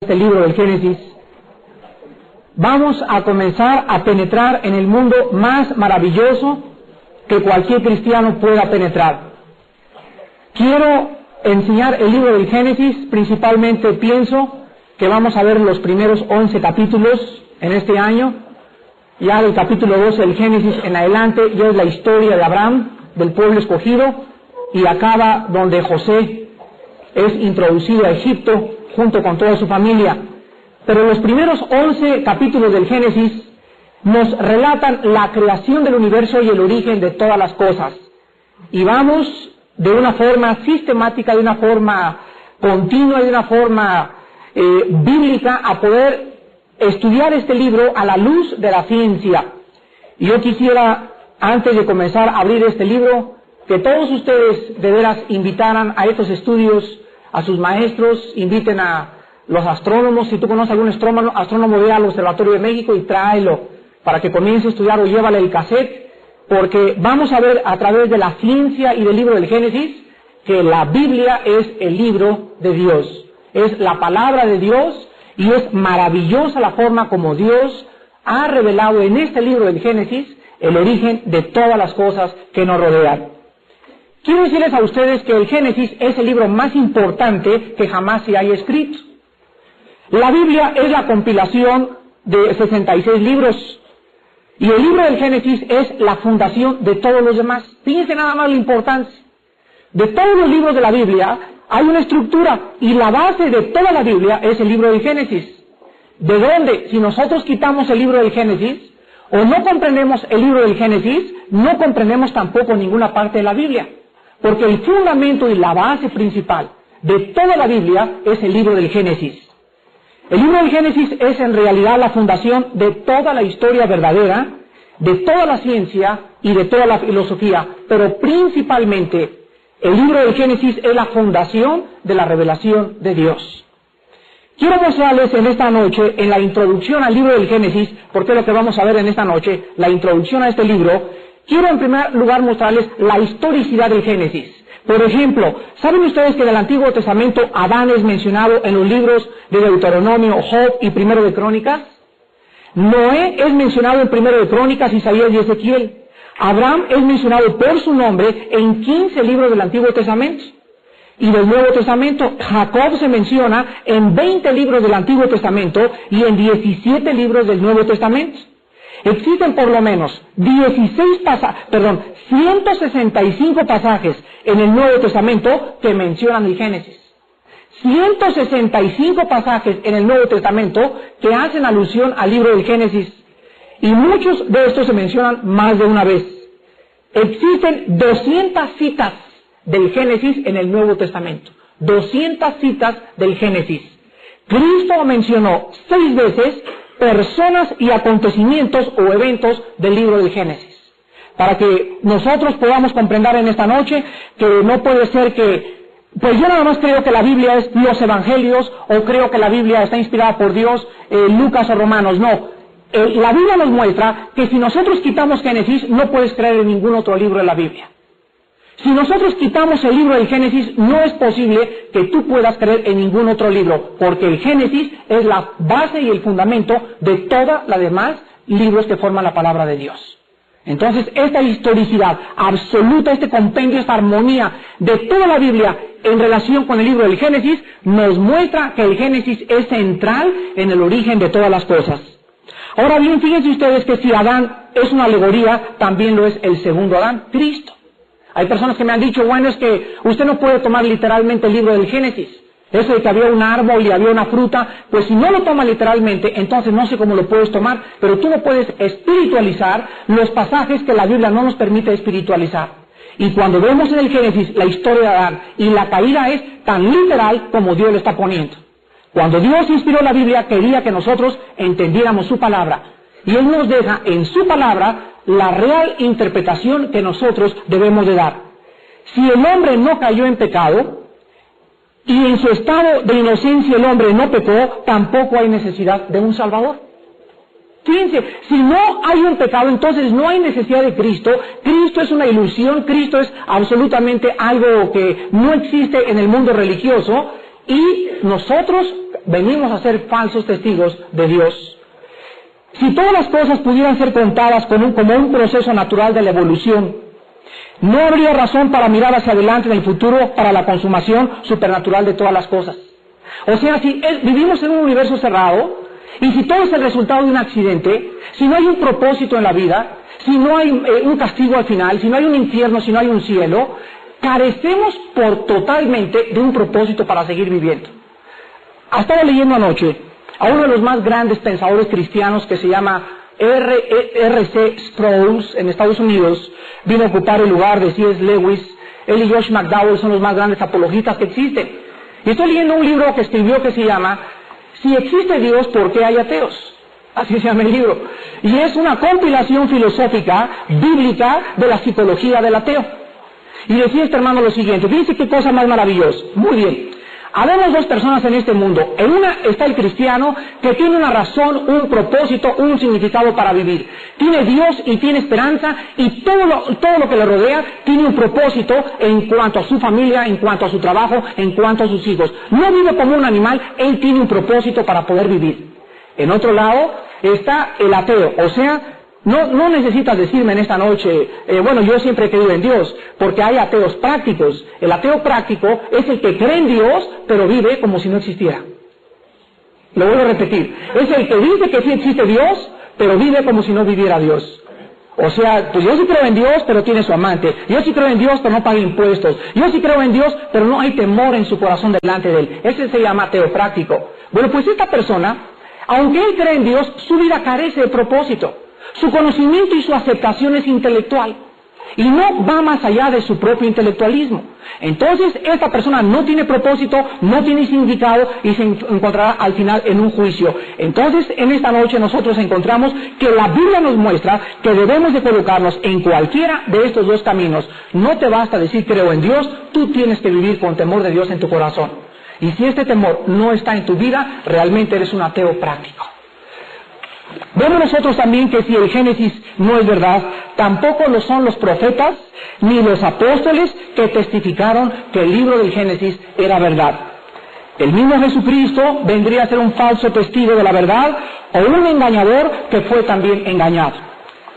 Este libro del Génesis, vamos a comenzar a penetrar en el mundo más maravilloso que cualquier cristiano pueda penetrar. Quiero enseñar el libro del Génesis, principalmente pienso que vamos a ver los primeros 11 capítulos en este año. Ya del capítulo 12 del Génesis en adelante ya es la historia de Abraham, del pueblo escogido, y acaba donde José es introducido a Egipto junto con toda su familia. Pero los primeros 11 capítulos del Génesis nos relatan la creación del universo y el origen de todas las cosas. Y vamos de una forma sistemática, de una forma continua, de una forma bíblica a poder estudiar este libro a la luz de la ciencia. Y yo quisiera, antes de comenzar a abrir este libro, que todos ustedes de veras invitaran a estos estudios a sus maestros, inviten a los astrónomos. Si tú conoces a algún astrónomo, ve al Observatorio de México y tráelo para que comience a estudiar, o llévale el cassette, porque vamos a ver a través de la ciencia y del libro del Génesis que la Biblia es el libro de Dios, es la palabra de Dios, y es maravillosa la forma como Dios ha revelado en este libro del Génesis el origen de todas las cosas que nos rodean. Quiero decirles a ustedes que el Génesis es el libro más importante que jamás se haya escrito. La Biblia es la compilación de 66 libros, y el libro del Génesis es la fundación de todos los demás. Fíjense nada más la importancia. De todos los libros de la Biblia hay una estructura, y la base de toda la Biblia es el libro del Génesis. ¿De dónde? Si nosotros quitamos el libro del Génesis, o no comprendemos el libro del Génesis, no comprendemos tampoco ninguna parte de la Biblia. Porque el fundamento y la base principal de toda la Biblia es el libro del Génesis. El libro del Génesis es en realidad la fundación de toda la historia verdadera, de toda la ciencia y de toda la filosofía, pero principalmente el libro del Génesis es la fundación de la revelación de Dios. Quiero mostrarles en esta noche, en la introducción al libro del Génesis, porque es lo que vamos a ver en esta noche, la introducción a este libro. Quiero en primer lugar mostrarles la historicidad del Génesis. Por ejemplo, ¿saben ustedes que en el Antiguo Testamento Adán es mencionado en los libros de Deuteronomio, Job y Primero de Crónicas? Noé es mencionado en Primero de Crónicas, Isaías y Ezequiel. Abraham es mencionado por su nombre en 15 libros del Antiguo Testamento. Y del Nuevo Testamento, Jacob se menciona en 20 libros del Antiguo Testamento y en 17 libros del Nuevo Testamento. Existen por lo menos 165 pasajes en el Nuevo Testamento que mencionan el Génesis. 165 pasajes en el Nuevo Testamento que hacen alusión al libro del Génesis. Y muchos de estos se mencionan más de una vez. Existen 200 citas del Génesis en el Nuevo Testamento. 200 citas del Génesis. Cristo mencionó 6 veces personas y acontecimientos o eventos del libro del Génesis. Para que nosotros podamos comprender en esta noche que no puede ser que, pues yo nada más creo que la Biblia es los Evangelios, o creo que la Biblia está inspirada por Dios, Lucas o Romanos. No. La Biblia nos muestra que si nosotros quitamos Génesis, no puedes creer en ningún otro libro de la Biblia. Si nosotros quitamos el libro del Génesis, no es posible que tú puedas creer en ningún otro libro, porque el Génesis es la base y el fundamento de todas las demás libros que forman la palabra de Dios. Entonces, esta historicidad absoluta, este compendio, esta armonía de toda la Biblia en relación con el libro del Génesis, nos muestra que el Génesis es central en el origen de todas las cosas. Ahora bien, fíjense ustedes que si Adán es una alegoría, también lo es el segundo Adán, Cristo. Hay personas que me han dicho, bueno, es que usted no puede tomar literalmente el libro del Génesis. Eso de que había un árbol y había una fruta, pues si no lo toma literalmente, entonces no sé cómo lo puedes tomar, pero tú no puedes espiritualizar los pasajes que la Biblia no nos permite espiritualizar. Y cuando vemos en el Génesis la historia de Adán y la caída es tan literal como Dios lo está poniendo. Cuando Dios inspiró la Biblia, quería que nosotros entendiéramos su palabra. Y Él nos deja en su palabra la real interpretación que nosotros debemos de dar. Si el hombre no cayó en pecado, y en su estado de inocencia el hombre no pecó, tampoco hay necesidad de un Salvador. Fíjense, si no hay un pecado, entonces no hay necesidad de Cristo. Cristo es una ilusión, Cristo es absolutamente algo que no existe en el mundo religioso, y nosotros venimos a ser falsos testigos de Dios. Si todas las cosas pudieran ser contadas como un proceso natural de la evolución, no habría razón para mirar hacia adelante en el futuro para la consumación supernatural de todas las cosas. O sea, si vivimos en un universo cerrado, y si todo es el resultado de un accidente, si no hay un propósito en la vida, si no hay un castigo al final, si no hay un infierno, si no hay un cielo, carecemos totalmente de un propósito para seguir viviendo. Estaba leyendo anoche a uno de los más grandes pensadores cristianos que se llama R.C. Sproul en Estados Unidos, vino a ocupar el lugar de C.S. Lewis. Él y Josh McDowell son los más grandes apologistas que existen. Y estoy leyendo un libro que escribió que se llama Si existe Dios, ¿por qué hay ateos? Así se llama el libro. Y es una compilación filosófica, bíblica, de la psicología del ateo. Y decía este hermano lo siguiente, fíjense qué cosa más maravillosa. Muy bien. Habemos dos personas en este mundo. En una está el cristiano que tiene una razón, un propósito, un significado para vivir. Tiene Dios y tiene esperanza y todo lo que le rodea tiene un propósito en cuanto a su familia, en cuanto a su trabajo, en cuanto a sus hijos. No vive como un animal, él tiene un propósito para poder vivir. En otro lado está el ateo, o sea, no necesitas decirme en esta noche, bueno, yo siempre he creído en Dios, porque hay ateos prácticos. El ateo práctico es el que cree en Dios, pero vive como si no existiera. Lo vuelvo a repetir. Es el que dice que sí existe Dios, pero vive como si no viviera Dios. O sea, pues yo sí creo en Dios, pero tiene su amante. Yo sí creo en Dios, pero no paga impuestos. Yo sí creo en Dios, pero no hay temor en su corazón delante de Él. Ese se llama ateo práctico. Bueno, pues esta persona, aunque él cree en Dios, su vida carece de propósito. Su conocimiento y su aceptación es intelectual y no va más allá de su propio intelectualismo. Entonces esta persona no tiene propósito, no tiene significado y se encontrará al final en un juicio. Entonces en esta noche nosotros encontramos que la Biblia nos muestra que debemos de colocarnos en cualquiera de estos dos caminos. No te basta decir creo en Dios, tú tienes que vivir con temor de Dios en tu corazón. Y si este temor no está en tu vida, realmente eres un ateo práctico. Vemos nosotros también que si el Génesis no es verdad, tampoco lo son los profetas ni los apóstoles que testificaron que el libro del Génesis era verdad. El mismo Jesucristo vendría a ser un falso testigo de la verdad o un engañador que fue también engañado.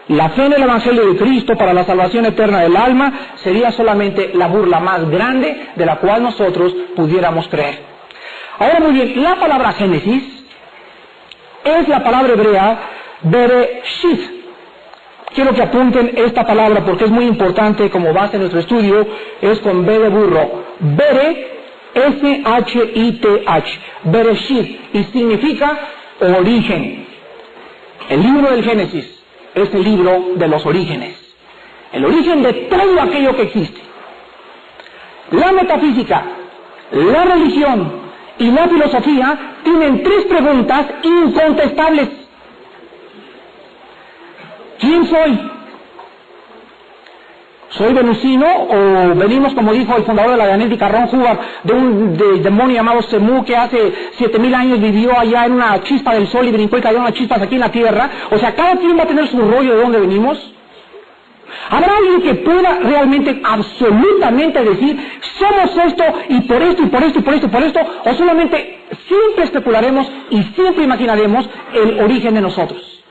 La fe en el Evangelio de Cristo para la salvación eterna del alma sería solamente la burla más grande de la cual nosotros pudiéramos creer. Ahora muy bien, la palabra Génesis es la palabra hebrea Bereshit. Quiero que apunten esta palabra porque es muy importante como base en nuestro estudio, es con B de burro. Bere, S-H-I-T-H, Bereshit, y significa origen. El libro del Génesis es el libro de los orígenes, el origen de todo aquello que existe. La metafísica, la religión y la filosofía tienen tres preguntas incontestables. ¿Quién soy? ¿Soy venusino o venimos, como dijo el fundador de la genética, Ron Hubbard, de un demonio llamado Semu que hace 7,000 años vivió allá en una chispa del sol y brincó y cayó unas chispas aquí en la tierra? O sea, cada quien va a tener su rollo de dónde venimos. ¿Habrá alguien que pueda realmente, absolutamente decir, somos esto y por esto y por esto y por esto y por esto? ¿O solamente siempre especularemos y siempre imaginaremos el origen de nosotros?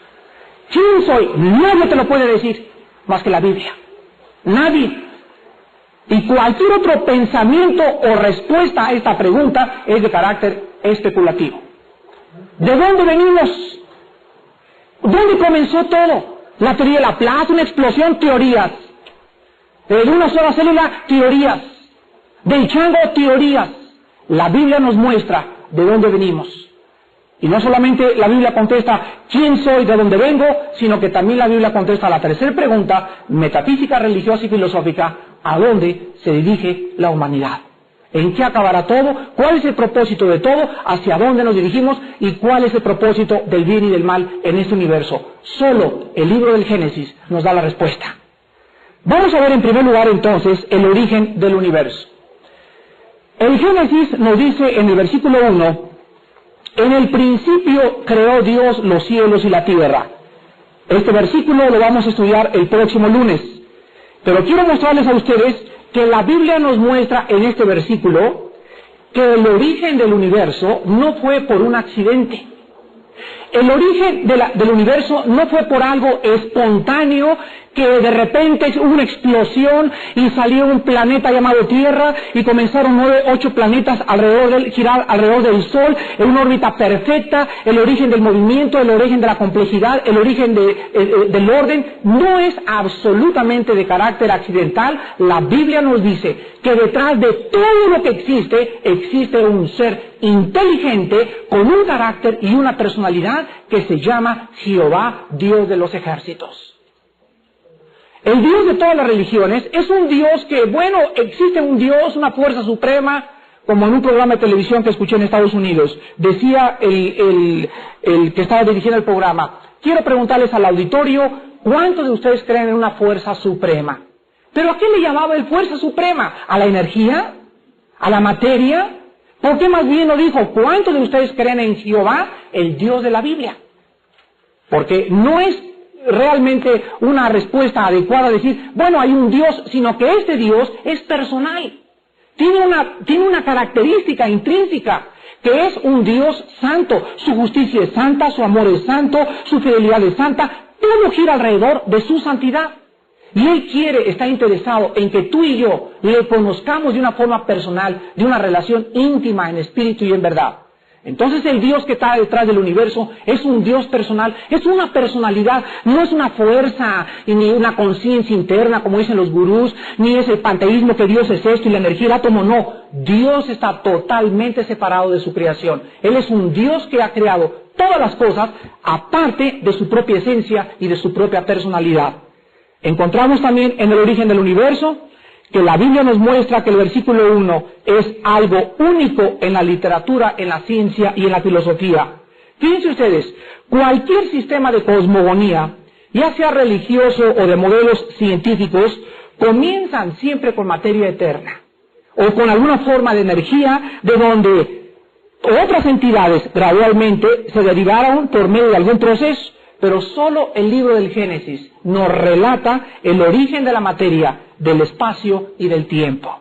¿Quién soy? Nadie te lo puede decir más que la Biblia. Nadie. Y cualquier otro pensamiento o respuesta a esta pregunta es de carácter especulativo. ¿De dónde venimos? ¿Dónde comenzó todo? La teoría de Laplace, una explosión, teorías. De una sola célula, teorías. Del chango, teorías. La Biblia nos muestra de dónde venimos. Y no solamente la Biblia contesta quién soy, de dónde vengo, sino que también la Biblia contesta la tercera pregunta, metafísica, religiosa y filosófica, ¿a dónde se dirige la humanidad? ¿En qué acabará todo? ¿Cuál es el propósito de todo? ¿Hacia dónde nos dirigimos? ¿Y cuál es el propósito del bien y del mal en este universo? Solo el libro del Génesis nos da la respuesta. Vamos a ver en primer lugar entonces el origen del universo. El Génesis nos dice en el versículo 1, en el principio creó Dios los cielos y la tierra. Este versículo lo vamos a estudiar el próximo lunes. Pero quiero mostrarles a ustedes que la Biblia nos muestra en este versículo que el origen del universo no fue por un accidente. El origen del universo no fue por algo espontáneo, que de repente hubo una explosión y salió un planeta llamado Tierra y comenzaron 8 planetas girar alrededor del Sol en una órbita perfecta. El origen del movimiento, el origen de la complejidad, el origen del orden no es absolutamente de carácter accidental. La Biblia nos dice que detrás de todo lo que existe un ser inteligente con un carácter y una personalidad que se llama Jehová, Dios de los ejércitos. El Dios de todas las religiones es un Dios que, existe un Dios, una fuerza suprema, como en un programa de televisión que escuché en Estados Unidos. Decía el que estaba dirigiendo el programa: quiero preguntarles al auditorio, ¿cuántos de ustedes creen en una fuerza suprema? ¿Pero a qué le llamaba el fuerza suprema? ¿A la energía? ¿A la materia? ¿Por qué más bien no dijo, cuántos de ustedes creen en Jehová, el Dios de la Biblia? Porque no es realmente una respuesta adecuada decir, hay un Dios, sino que este Dios es personal. Tiene una característica intrínseca, que es un Dios santo. Su justicia es santa, su amor es santo, su fidelidad es santa. Todo gira alrededor de su santidad. Y Él está interesado en que tú y yo le conozcamos de una forma personal, de una relación íntima en espíritu y en verdad. Entonces el Dios que está detrás del universo es un Dios personal, es una personalidad, no es una fuerza ni una conciencia interna como dicen los gurús, ni es el panteísmo que Dios es esto y la energía el átomo, no. Dios está totalmente separado de su creación. Él es un Dios que ha creado todas las cosas aparte de su propia esencia y de su propia personalidad. Encontramos también en el origen del universo que la Biblia nos muestra que el versículo 1 es algo único en la literatura, en la ciencia y en la filosofía. Fíjense ustedes, cualquier sistema de cosmogonía, ya sea religioso o de modelos científicos, comienzan siempre con materia eterna, o con alguna forma de energía de donde otras entidades gradualmente se derivaron por medio de algún proceso. Pero solo el libro del Génesis nos relata el origen de la materia, del espacio y del tiempo.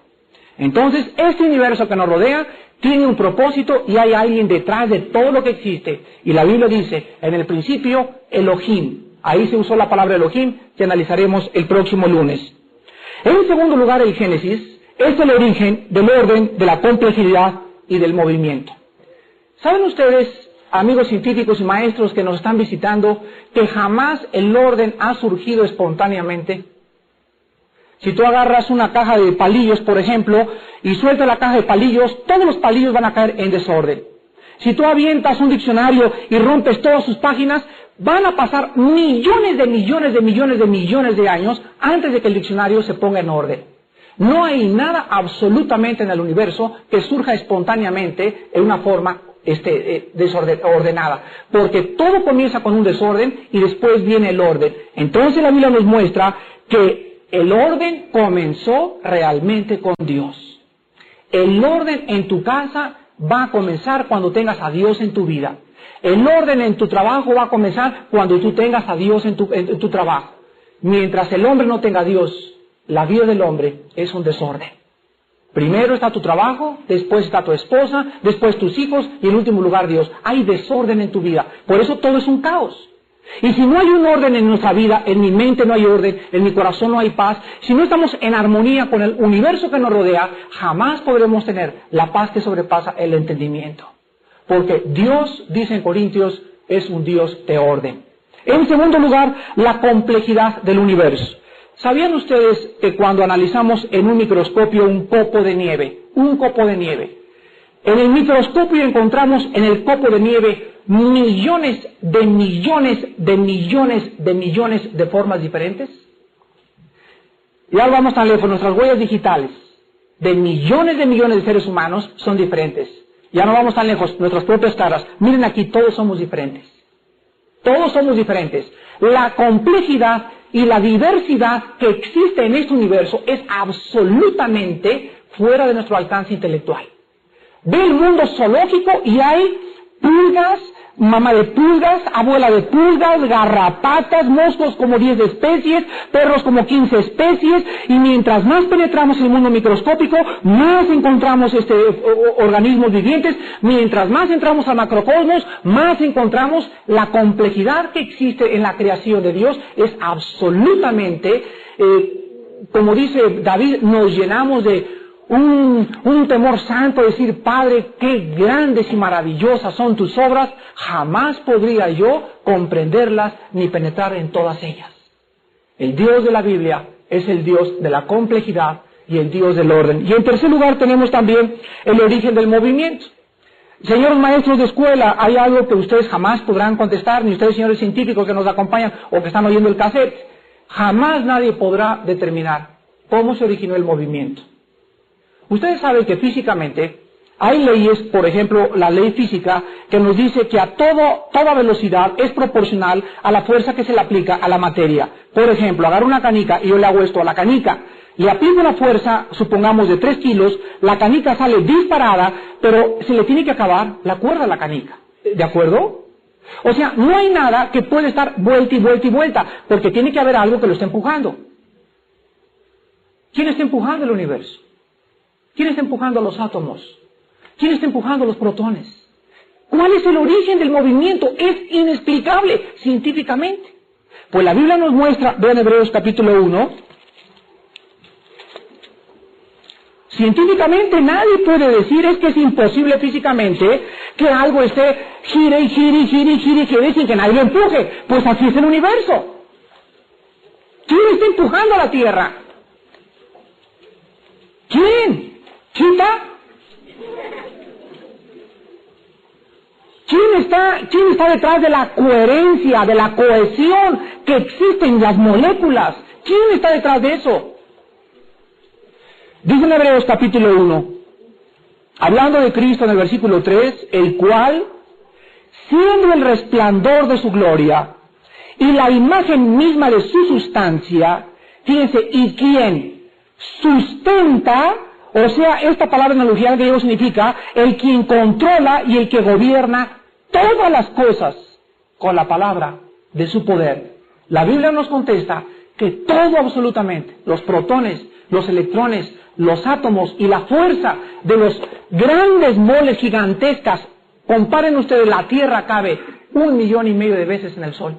Entonces, este universo que nos rodea tiene un propósito y hay alguien detrás de todo lo que existe. Y la Biblia dice, en el principio, Elohim. Ahí se usó la palabra Elohim, que analizaremos el próximo lunes. En segundo lugar, el Génesis es el origen del orden, de la complejidad y del movimiento. ¿Saben ustedes, amigos científicos y maestros que nos están visitando, que jamás el orden ha surgido espontáneamente? Si tú agarras una caja de palillos, por ejemplo, y sueltas la caja de palillos, todos los palillos van a caer en desorden. Si tú avientas un diccionario y rompes todas sus páginas, van a pasar millones de años antes de que el diccionario se ponga en orden. No hay nada absolutamente en el universo que surja espontáneamente en una forma ordenada, porque todo comienza con un desorden y después viene el orden. Entonces la Biblia nos muestra que el orden comenzó realmente con Dios. El orden en tu casa va a comenzar cuando tengas a Dios en tu vida. El orden en tu trabajo va a comenzar cuando tú tengas a Dios en tu trabajo. Mientras el hombre no tenga a Dios, la vida del hombre es un desorden. Primero está tu trabajo, después está tu esposa, después tus hijos y en último lugar Dios. Hay desorden en tu vida. Por eso todo es un caos. Y si no hay un orden en nuestra vida, en mi mente no hay orden, en mi corazón no hay paz, si no estamos en armonía con el universo que nos rodea, jamás podremos tener la paz que sobrepasa el entendimiento. Porque Dios, dice en Corintios, es un Dios de orden. En segundo lugar, la complejidad del universo. ¿Sabían ustedes que cuando analizamos en un microscopio un copo de nieve, en el microscopio encontramos en el copo de nieve millones de formas diferentes? Ya vamos tan lejos, nuestras huellas digitales de millones de seres humanos son diferentes. Ya no vamos tan lejos, nuestras propias caras. Miren aquí, todos somos diferentes. Todos somos diferentes. La complejidad y la diversidad que existe en este universo es absolutamente fuera de nuestro alcance intelectual. Ve el mundo zoológico y hay pulgas, mamá de pulgas, abuela de pulgas, garrapatas, moscos como 10 especies, perros como 15 especies, y mientras más penetramos en el mundo microscópico, más encontramos organismos vivientes, mientras más entramos al macrocosmos, más encontramos la complejidad que existe en la creación de Dios. Es absolutamente, como dice David, nos llenamos de un temor santo, decir, Padre, qué grandes y maravillosas son tus obras, jamás podría yo comprenderlas ni penetrar en todas ellas. El Dios de la Biblia es el Dios de la complejidad y el Dios del orden. Y en tercer lugar tenemos también el origen del movimiento. Señores maestros de escuela, hay algo que ustedes jamás podrán contestar, ni ustedes señores científicos que nos acompañan o que están oyendo el cassette, jamás nadie podrá determinar cómo se originó el movimiento. Ustedes saben que físicamente hay leyes, por ejemplo, la ley física, que nos dice que a toda velocidad es proporcional a la fuerza que se le aplica a la materia. Por ejemplo, agarro una canica y yo le hago esto a la canica. Le aplico una fuerza, supongamos, de 3 kilos, la canica sale disparada, pero se le tiene que acabar la cuerda a la canica. ¿De acuerdo? O sea, no hay nada que pueda estar vuelta y vuelta y vuelta, porque tiene que haber algo que lo esté empujando. ¿Quién está empujando el universo? ¿Quién está empujando a los átomos? ¿Quién está empujando a los protones? ¿Cuál es el origen del movimiento? Es inexplicable científicamente. Pues la Biblia nos muestra, vean Hebreos capítulo 1, científicamente nadie puede decir, es que es imposible físicamente que algo esté gire y gire y gire y gire y gire sin que nadie lo empuje. Pues así es el universo. ¿Quién está empujando a la Tierra? ¿Quién? ¿Chita? ¿Quién está detrás de la coherencia, de la cohesión que existe en las moléculas? ¿Quién está detrás de eso? Dice en Hebreos capítulo 1, hablando de Cristo en el versículo 3, el cual, siendo el resplandor de su gloria y la imagen misma de su sustancia, fíjense, y quien sustenta. O sea, esta palabra en el original griego significa el quien controla y el que gobierna todas las cosas con la palabra de su poder. La Biblia nos contesta que todo absolutamente, los protones, los electrones, los átomos y la fuerza de los grandes moles gigantescas, comparen ustedes, la Tierra cabe 1,5 millones de veces en el Sol.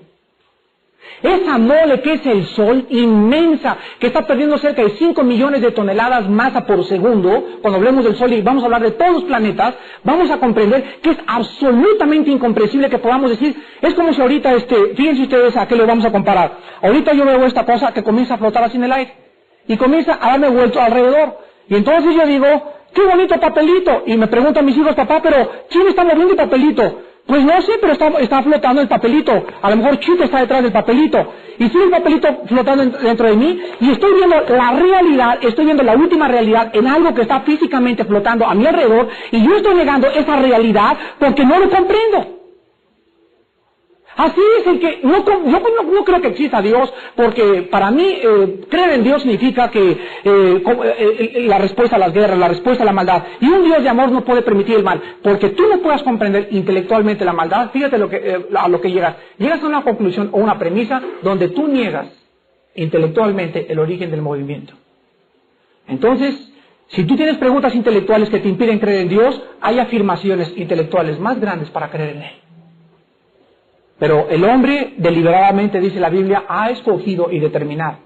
Esa mole que es el Sol, inmensa, que está perdiendo cerca de 5 millones de toneladas masa por segundo, cuando hablemos del Sol y vamos a hablar de todos los planetas, vamos a comprender que es absolutamente incomprensible que podamos decir, es como si ahorita, fíjense ustedes a qué le vamos a comparar. Ahorita yo veo esta cosa que comienza a flotar así en el aire, y comienza a darme vuelto alrededor, y entonces yo digo, qué bonito papelito, y me preguntan mis hijos, papá, pero ¿quién está moviendo el papelito? Pues no sé, pero está flotando el papelito. A lo mejor Chita está detrás del papelito. Y sigue el papelito flotando dentro de mí. Y estoy viendo la realidad, estoy viendo la última realidad en algo que está físicamente flotando a mi alrededor. Y yo estoy negando esa realidad porque no lo comprendo. Así es el que, no creo que exista Dios, porque para mí creer en Dios significa que la respuesta a las guerras, la respuesta a la maldad, y un Dios de amor no puede permitir el mal, porque tú no puedas comprender intelectualmente la maldad. Fíjate a lo que llegas a una conclusión o una premisa donde tú niegas intelectualmente el origen del movimiento. Entonces, si tú tienes preguntas intelectuales que te impiden creer en Dios, hay afirmaciones intelectuales más grandes para creer en Él. Pero el hombre deliberadamente, dice la Biblia, ha escogido y determinado.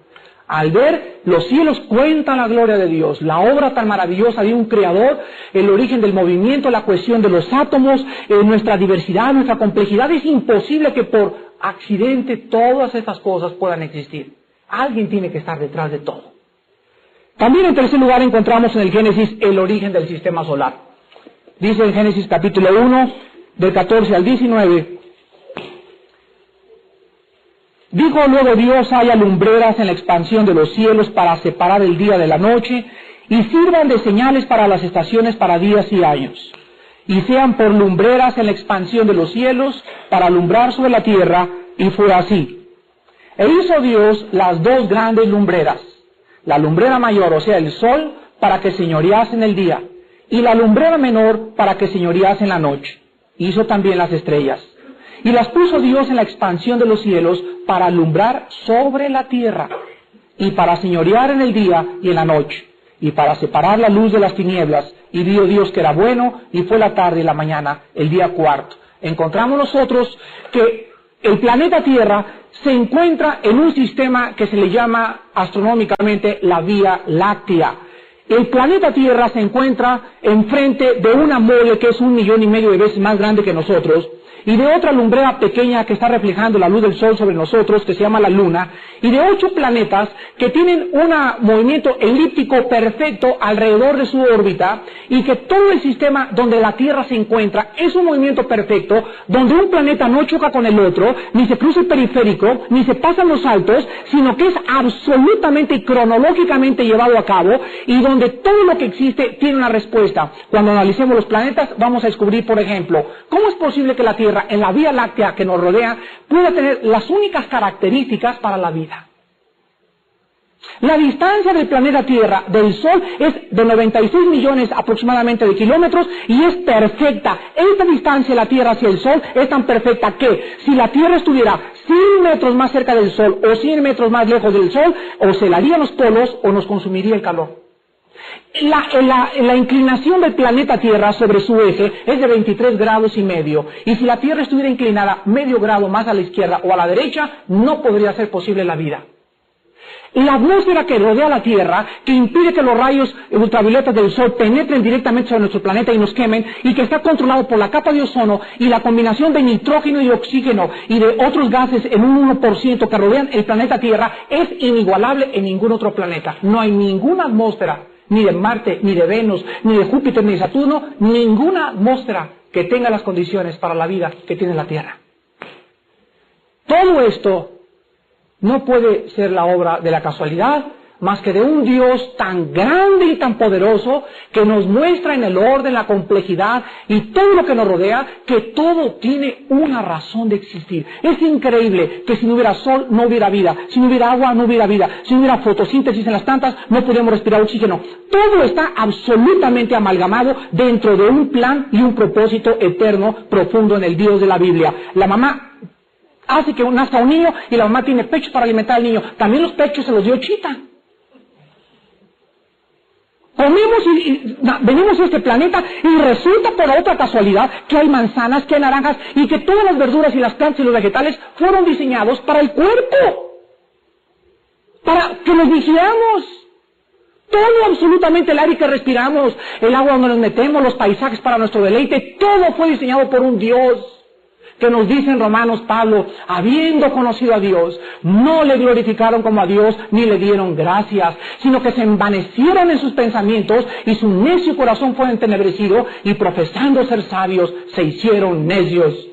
Al ver los cielos cuentan la gloria de Dios, la obra tan maravillosa de un creador, el origen del movimiento, la cuestión de los átomos, nuestra diversidad, nuestra complejidad, es imposible que por accidente todas estas cosas puedan existir. Alguien tiene que estar detrás de todo. También en tercer lugar encontramos en el Génesis el origen del sistema solar. Dice en Génesis capítulo 1, del 14 al 19, dijo luego Dios, haya lumbreras en la expansión de los cielos para separar el día de la noche, y sirvan de señales para las estaciones para días y años, y sean por lumbreras en la expansión de los cielos para alumbrar sobre la tierra, y fue así. E hizo Dios las dos grandes lumbreras, la lumbrera mayor, o sea, el sol, para que señorease en el día, y la lumbrera menor para que señorease en la noche. Hizo también las estrellas. Y las puso Dios en la expansión de los cielos para alumbrar sobre la tierra, y para señorear en el día y en la noche, y para separar la luz de las tinieblas. Y vio Dios que era bueno, y fue la tarde y la mañana, el día cuarto. Encontramos nosotros que el planeta Tierra se encuentra en un sistema que se le llama astronómicamente la Vía Láctea. El planeta Tierra se encuentra enfrente de una mole que es 1,5 millones de veces más grande que nosotros, y de otra lumbrera pequeña que está reflejando la luz del sol sobre nosotros, que se llama la Luna, y de 8 planetas que tienen un movimiento elíptico perfecto alrededor de su órbita, y que todo el sistema donde la Tierra se encuentra es un movimiento perfecto, donde un planeta no choca con el otro, ni se cruza el periférico, ni se pasan los saltos, sino que es absolutamente y cronológicamente llevado a cabo, y donde todo lo que existe tiene una respuesta. Cuando analicemos los planetas, vamos a descubrir, por ejemplo, cómo es posible que la Tierra, en la Vía Láctea que nos rodea, pueda tener las únicas características para la vida. La distancia del planeta Tierra del Sol es de 96 millones aproximadamente de kilómetros y es perfecta. Esta distancia de la Tierra hacia el Sol es tan perfecta que si la Tierra estuviera 100 metros más cerca del Sol o 100 metros más lejos del Sol, o se helarían los polos o nos consumiría el calor. La inclinación del planeta Tierra sobre su eje es de 23 grados y medio, y si la Tierra estuviera inclinada medio grado más a la izquierda o a la derecha, no podría ser posible la vida. La atmósfera que rodea la Tierra, que impide que los rayos ultravioletas del Sol penetren directamente sobre nuestro planeta y nos quemen, y que está controlado por la capa de ozono y la combinación de nitrógeno y oxígeno y de otros gases en un 1% que rodean el planeta Tierra, es inigualable en ningún otro planeta. No hay ninguna atmósfera, ni de Marte, ni de Venus, ni de Júpiter, ni de Saturno, ninguna atmósfera que tenga las condiciones para la vida que tiene la Tierra. Todo esto no puede ser la obra de la casualidad, más que de un Dios tan grande y tan poderoso que nos muestra en el orden, la complejidad y todo lo que nos rodea, que todo tiene una razón de existir. Es increíble que si no hubiera sol no hubiera vida, si no hubiera agua no hubiera vida, si no hubiera fotosíntesis en las plantas no podríamos respirar oxígeno. Todo está absolutamente amalgamado dentro de un plan y un propósito eterno profundo en el Dios de la Biblia. La mamá hace que nazca un niño y la mamá tiene pechos para alimentar al niño. También los pechos se los dio Chita. Comemos y venimos a este planeta y resulta por otra casualidad que hay manzanas, que hay naranjas y que todas las verduras y las plantas y los vegetales fueron diseñados para el cuerpo, para que nos vigilamos. Todo, absolutamente, el aire que respiramos, el agua donde nos metemos, los paisajes para nuestro deleite, todo fue diseñado por un Dios que nos dice en Romanos Pablo, habiendo conocido a Dios, no le glorificaron como a Dios, ni le dieron gracias, sino que se envanecieron en sus pensamientos, y su necio corazón fue entenebrecido, y profesando ser sabios, se hicieron necios.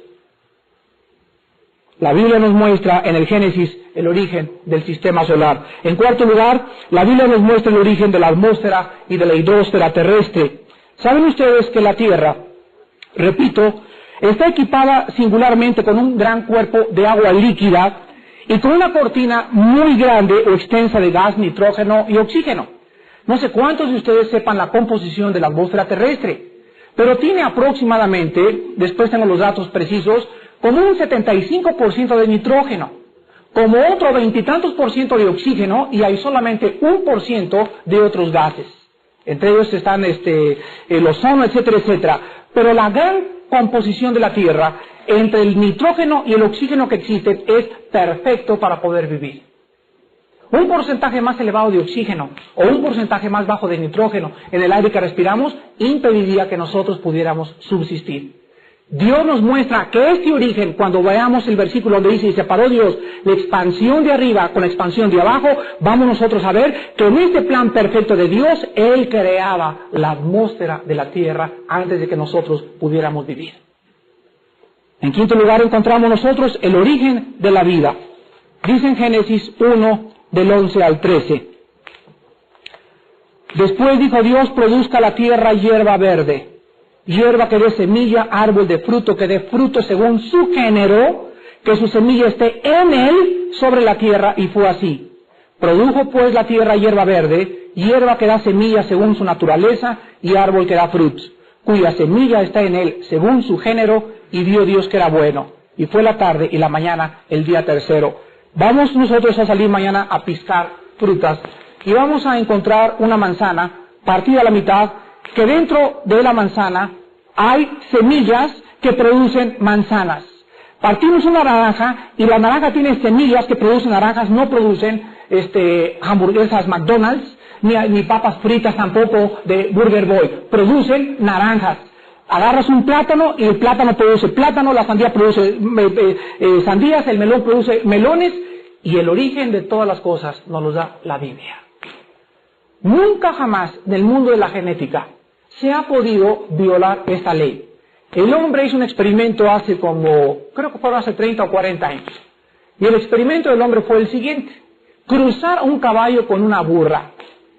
La Biblia nos muestra en el Génesis el origen del sistema solar. En cuarto lugar, la Biblia nos muestra el origen de la atmósfera y de la hidrosfera terrestre. ¿Saben ustedes que la Tierra, repito, está equipada singularmente con un gran cuerpo de agua líquida y con una cortina muy grande o extensa de gas, nitrógeno y oxígeno? No sé cuántos de ustedes sepan la composición de la atmósfera terrestre, pero tiene aproximadamente, después tengo los datos precisos, como un 75% de nitrógeno, como otro 20 y tantos % de oxígeno, y hay solamente 1% de otros gases. Entre ellos están el ozono, etcétera, etcétera. Pero la gran composición de la Tierra, entre el nitrógeno y el oxígeno que existen, es perfecto para poder vivir. Un porcentaje más elevado de oxígeno o un porcentaje más bajo de nitrógeno en el aire que respiramos impediría que nosotros pudiéramos subsistir. Dios nos muestra que este origen, cuando veamos el versículo donde dice, y separó Dios la expansión de arriba con la expansión de abajo, vamos nosotros a ver que en este plan perfecto de Dios, Él creaba la atmósfera de la Tierra antes de que nosotros pudiéramos vivir. En quinto lugar encontramos nosotros el origen de la vida. Dice en Génesis 1, del 11 al 13. Después dijo Dios, produzca la tierra hierba verde, hierba que dé semilla, árbol de fruto que dé fruto según su género, que su semilla esté en él sobre la tierra, y fue así. Produjo pues la tierra hierba verde, hierba que da semilla según su naturaleza, y árbol que da frutos, cuya semilla está en él según su género, y vio Dios que era bueno. Y fue la tarde y la mañana el día tercero. Vamos nosotros a salir mañana a piscar frutas y vamos a encontrar una manzana partida a la mitad, que dentro de la manzana hay semillas que producen manzanas. Partimos una naranja y la naranja tiene semillas que producen naranjas, no producen hamburguesas McDonald's, ni papas fritas tampoco de Burger Boy, producen naranjas. Agarras un plátano y el plátano produce plátano, la sandía produce sandías, el melón produce melones, y el origen de todas las cosas nos lo da la Biblia. Nunca jamás en el mundo de la genética se ha podido violar esta ley. El hombre hizo un experimento hace creo que fueron hace 30 o 40 años. Y el experimento del hombre fue el siguiente: cruzar un caballo con una burra.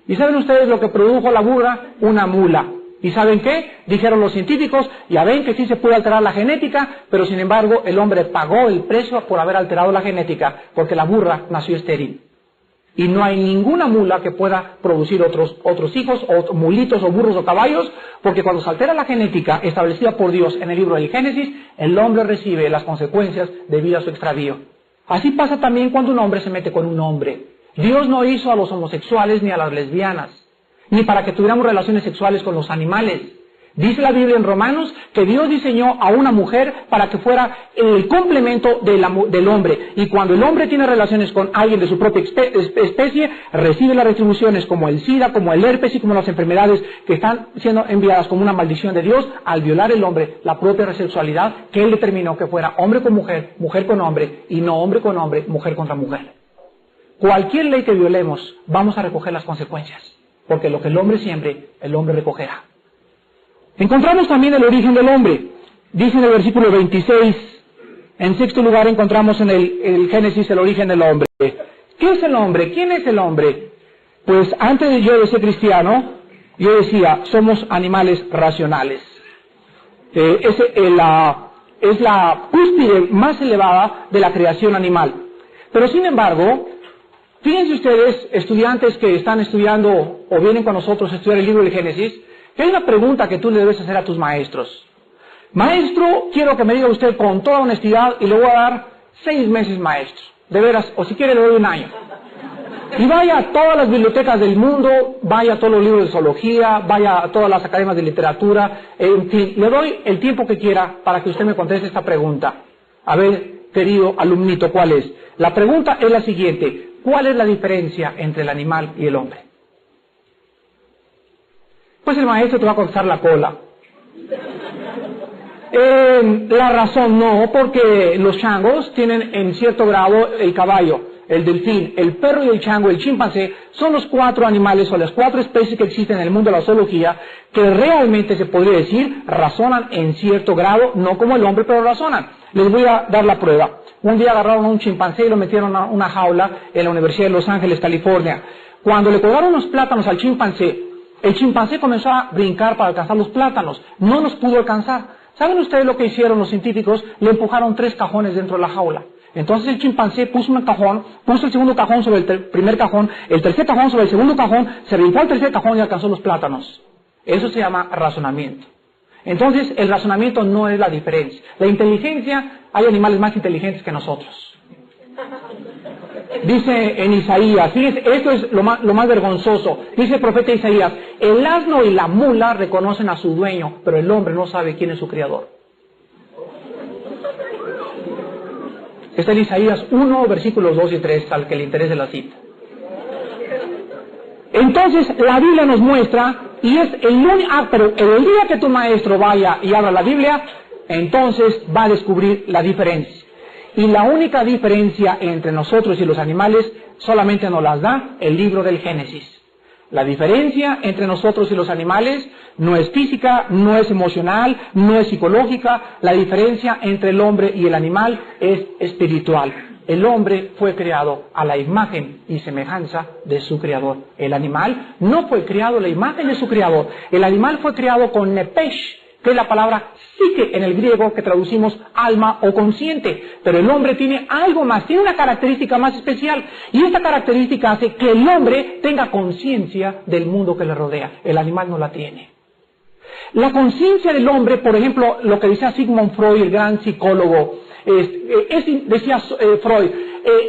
¿Y saben ustedes lo que produjo la burra? Una mula. ¿Y saben qué? Dijeron los científicos, ya ven que sí se puede alterar la genética, pero sin embargo el hombre pagó el precio por haber alterado la genética, porque la burra nació estéril. Y no hay ninguna mula que pueda producir otros hijos, o mulitos, o burros, o caballos, porque cuando se altera la genética establecida por Dios en el libro del Génesis, el hombre recibe las consecuencias debido a su extravío. Así pasa también cuando un hombre se mete con un hombre. Dios no hizo a los homosexuales ni a las lesbianas, ni para que tuviéramos relaciones sexuales con los animales. Dice la Biblia en Romanos que Dios diseñó a una mujer para que fuera el complemento del hombre. Y cuando el hombre tiene relaciones con alguien de su propia especie, recibe las retribuciones como el SIDA, como el herpes y como las enfermedades que están siendo enviadas como una maldición de Dios al violar el hombre la propia sexualidad que Él determinó que fuera hombre con mujer, mujer con hombre, y no hombre con hombre, mujer contra mujer. Cualquier ley que violemos, vamos a recoger las consecuencias. Porque lo que el hombre siembre, el hombre recogerá. Encontramos también el origen del hombre. Dice en el versículo 26, en sexto lugar encontramos en el Génesis el origen del hombre. ¿Qué es el hombre? ¿Quién es el hombre? Pues antes de yo de ser cristiano, yo decía, somos animales racionales. Es la cúspide más elevada de la creación animal. Pero sin embargo, fíjense ustedes, estudiantes que están estudiando o vienen con nosotros a estudiar el libro del Génesis, que hay una pregunta que tú le debes hacer a tus maestros. Maestro, quiero que me diga usted con toda honestidad, y le voy a dar 6 meses maestro, de veras, o si quiere le doy 1 año. Y vaya a todas las bibliotecas del mundo, vaya a todos los libros de zoología, vaya a todas las academias de literatura, en fin, le doy el tiempo que quiera para que usted me conteste esta pregunta. A ver, querido alumnito, ¿cuál es? La pregunta es la siguiente: ¿cuál es la diferencia entre el animal y el hombre? Pues el maestro te va a contestar la cola. La razón no, porque los changos tienen en cierto grado el caballo, el delfín, el perro y el chango, el chimpancé, son los 4 animales o las 4 especies que existen en el mundo de la zoología que realmente se podría decir razonan en cierto grado, no como el hombre, pero razonan. Les voy a dar la prueba. Un día agarraron a un chimpancé y lo metieron a una jaula en la Universidad de Los Ángeles, California. Cuando le colgaron unos plátanos al chimpancé, el chimpancé comenzó a brincar para alcanzar los plátanos. No los pudo alcanzar. ¿Saben ustedes lo que hicieron los científicos? Le empujaron 3 cajones dentro de la jaula. Entonces el chimpancé puso un cajón, puso el segundo cajón sobre el primer cajón, el tercer cajón sobre el segundo cajón, se brincó al tercer cajón y alcanzó los plátanos. Eso se llama razonamiento. Entonces el razonamiento no es la diferencia. La inteligencia, hay animales más inteligentes que nosotros. Dice en Isaías, fíjense, esto es lo más vergonzoso, dice el profeta Isaías: el asno y la mula reconocen a su dueño, pero el hombre no sabe quién es su criador. Está en Isaías 1, versículos 2 y 3, al que le interese la cita. Entonces la Biblia nos muestra, y es el único, pero el día que tu maestro vaya y abra la Biblia, entonces va a descubrir la diferencia. Y la única diferencia entre nosotros y los animales solamente nos las da el libro del Génesis. La diferencia entre nosotros y los animales no es física, no es emocional, no es psicológica. La diferencia entre el hombre y el animal es espiritual. El hombre fue creado a la imagen y semejanza de su creador. El animal no fue creado a la imagen de su creador. El animal fue creado con nepesh, que es la palabra psique en el griego que traducimos alma o consciente. Pero el hombre tiene algo más, tiene una característica más especial. Y esta característica hace que el hombre tenga conciencia del mundo que le rodea. El animal no la tiene. La conciencia del hombre, por ejemplo, lo que decía Sigmund Freud, el gran psicólogo, Decía Freud,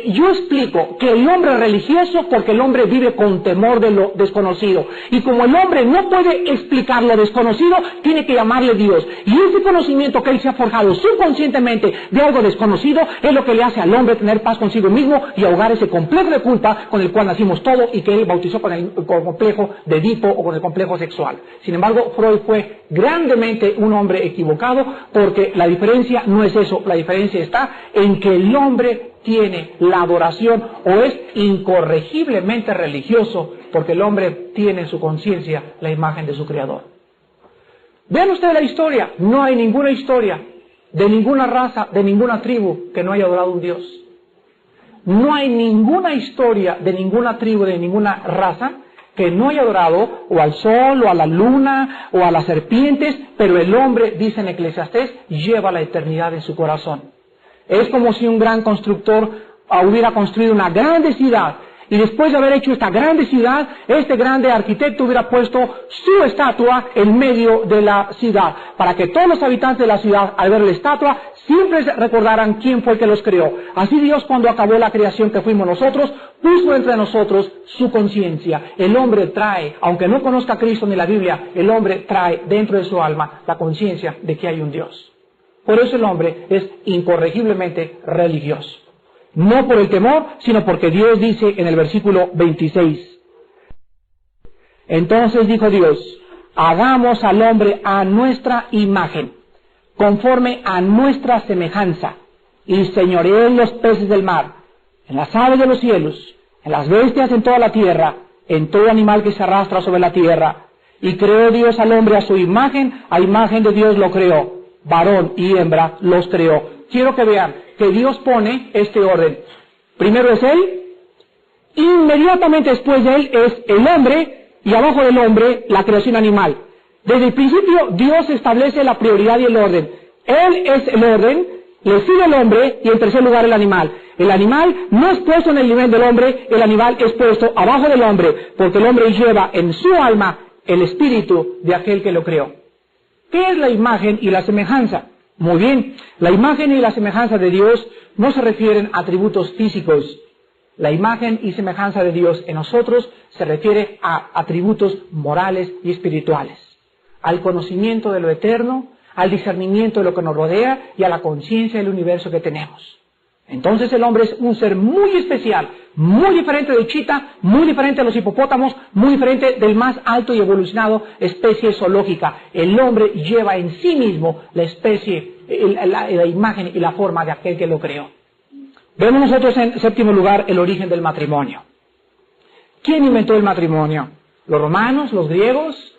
yo explico que el hombre es religioso porque el hombre vive con temor de lo desconocido. Y como el hombre no puede explicar lo desconocido, tiene que llamarle Dios. Y ese conocimiento que él se ha forjado subconscientemente de algo desconocido es lo que le hace al hombre tener paz consigo mismo y ahogar ese complejo de culpa con el cual nacimos todos y que él bautizó con el complejo de Edipo o con el complejo sexual. Sin embargo, Freud fue grandemente un hombre equivocado, porque la diferencia no es eso, la diferencia está en que el hombre tiene la adoración o es incorregiblemente religioso porque el hombre tiene en su conciencia la imagen de su Creador. Vean ustedes la historia, no hay ninguna historia de ninguna raza, de ninguna tribu que no haya adorado a un Dios. No hay ninguna historia de ninguna tribu, de ninguna raza que no haya adorado o al sol, o a la luna, o a las serpientes, pero el hombre, dice en Eclesiastés, lleva la eternidad en su corazón. Es como si un gran constructor hubiera construido una grande ciudad, y después de haber hecho esta grande ciudad, este grande arquitecto hubiera puesto su estatua en medio de la ciudad, para que todos los habitantes de la ciudad, al ver la estatua, siempre recordaran quién fue el que los creó. Así Dios, cuando acabó la creación que fuimos nosotros, puso entre nosotros su conciencia. El hombre trae, aunque no conozca a Cristo ni la Biblia, el hombre trae dentro de su alma la conciencia de que hay un Dios. Por eso el hombre es incorregiblemente religioso. No por el temor, sino porque Dios dice en el versículo 26. Entonces dijo Dios, hagamos al hombre a nuestra imagen, conforme a nuestra semejanza, y señoree en los peces del mar, en las aves de los cielos, en las bestias en toda la tierra, en todo animal que se arrastra sobre la tierra. Y creó Dios al hombre a su imagen, a imagen de Dios lo creó, varón y hembra los creó. Quiero que vean que Dios pone este orden. Primero es Él, inmediatamente después de Él es el hombre, y abajo del hombre la creación animal. Desde el principio Dios establece la prioridad y el orden. Él es el orden, le sigue el hombre y en tercer lugar el animal. El animal no es puesto en el nivel del hombre, el animal es puesto abajo del hombre, porque el hombre lleva en su alma el espíritu de aquel que lo creó. ¿Qué es la imagen y la semejanza? Muy bien, la imagen y la semejanza de Dios no se refieren a atributos físicos. La imagen y semejanza de Dios en nosotros se refiere a atributos morales y espirituales, al conocimiento de lo eterno, al discernimiento de lo que nos rodea y a la conciencia del universo que tenemos. Entonces el hombre es un ser muy especial, muy diferente del chita, muy diferente de los hipopótamos, muy diferente del más alto y evolucionado especie zoológica. El hombre lleva en sí mismo la especie, la imagen y la forma de aquel que lo creó. Vemos nosotros en séptimo lugar el origen del matrimonio. ¿Quién inventó el matrimonio? ¿Los romanos? ¿Los griegos?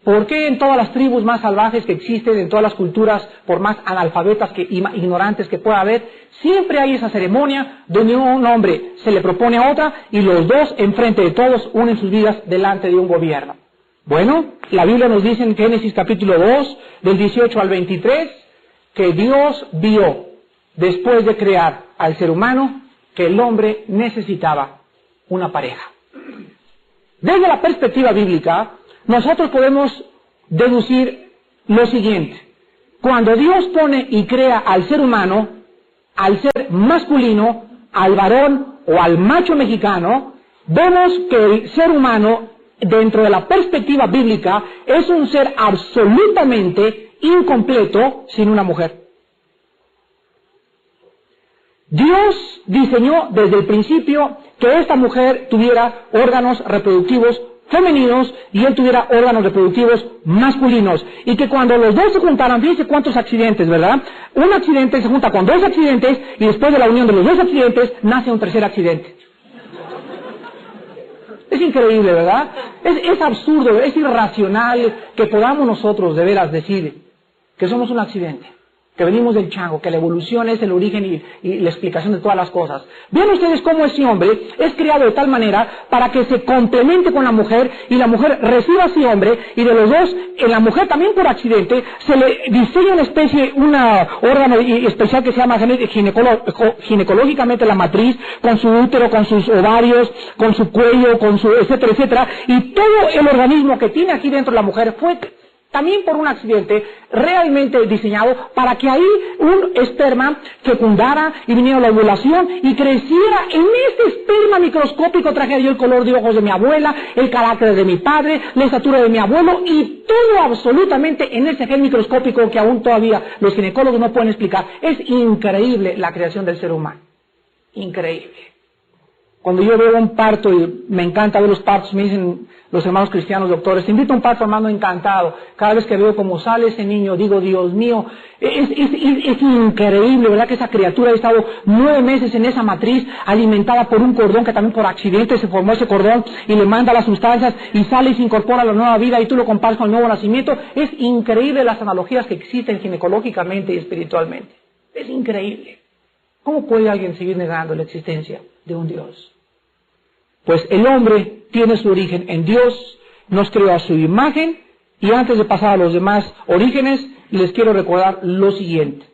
¿Por qué en todas las tribus más salvajes que existen, en todas las culturas, por más analfabetas y ignorantes que pueda haber, siempre hay esa ceremonia donde un hombre se le propone a otra y los dos, enfrente de todos, unen sus vidas delante de un gobierno? Bueno, la Biblia nos dice en Génesis capítulo 2, del 18 al 23, que Dios vio, después de crear al ser humano, que el hombre necesitaba una pareja. Desde la perspectiva bíblica, nosotros podemos deducir lo siguiente. Cuando Dios pone y crea al ser humano, al ser masculino, al varón o al macho mexicano, vemos que el ser humano, dentro de la perspectiva bíblica, es un ser absolutamente incompleto sin una mujer. Dios diseñó desde el principio que esta mujer tuviera órganos reproductivos femeninos y él tuviera órganos reproductivos masculinos, y que cuando los dos se juntaran, fíjense cuántos accidentes, ¿verdad? Un accidente se junta con dos accidentes y después de la unión de los dos accidentes nace un tercer accidente. Es increíble, ¿verdad? Es absurdo, es irracional que podamos nosotros de veras decir que somos un accidente, que venimos del chango, que la evolución es el origen y la explicación de todas las cosas. Vean ustedes cómo ese hombre es creado de tal manera para que se complemente con la mujer y la mujer reciba a ese hombre, y de los dos, en la mujer también por accidente, se le diseña una especie, un órgano especial que se llama ginecológicamente la matriz, con su útero, con sus ovarios, con su cuello, con su etcétera, etcétera, y todo el organismo que tiene aquí dentro la mujer fue también por un accidente realmente diseñado para que ahí un esperma fecundara y viniera la ovulación y creciera. En este esperma microscópico trajera yo el color de ojos de mi abuela, el carácter de mi padre, la estatura de mi abuelo y todo absolutamente en ese gen microscópico que aún todavía los ginecólogos no pueden explicar. Es increíble la creación del ser humano. Increíble. Cuando yo veo un parto, y me encanta ver los partos, me dicen los hermanos cristianos doctores, te invito a un parto, hermano, encantado. Cada vez que veo cómo sale ese niño, digo, Dios mío, es increíble, ¿verdad? Que esa criatura ha estado 9 meses en esa matriz, alimentada por un cordón, que también por accidente se formó ese cordón, y le manda las sustancias, y sale y se incorpora a la nueva vida, y tú lo comparas con el nuevo nacimiento. Es increíble las analogías que existen ginecológicamente y espiritualmente. Es increíble. ¿Cómo puede alguien seguir negando la existencia de un Dios? Pues el hombre tiene su origen en Dios, nos creó a su imagen, y antes de pasar a los demás orígenes, les quiero recordar lo siguiente.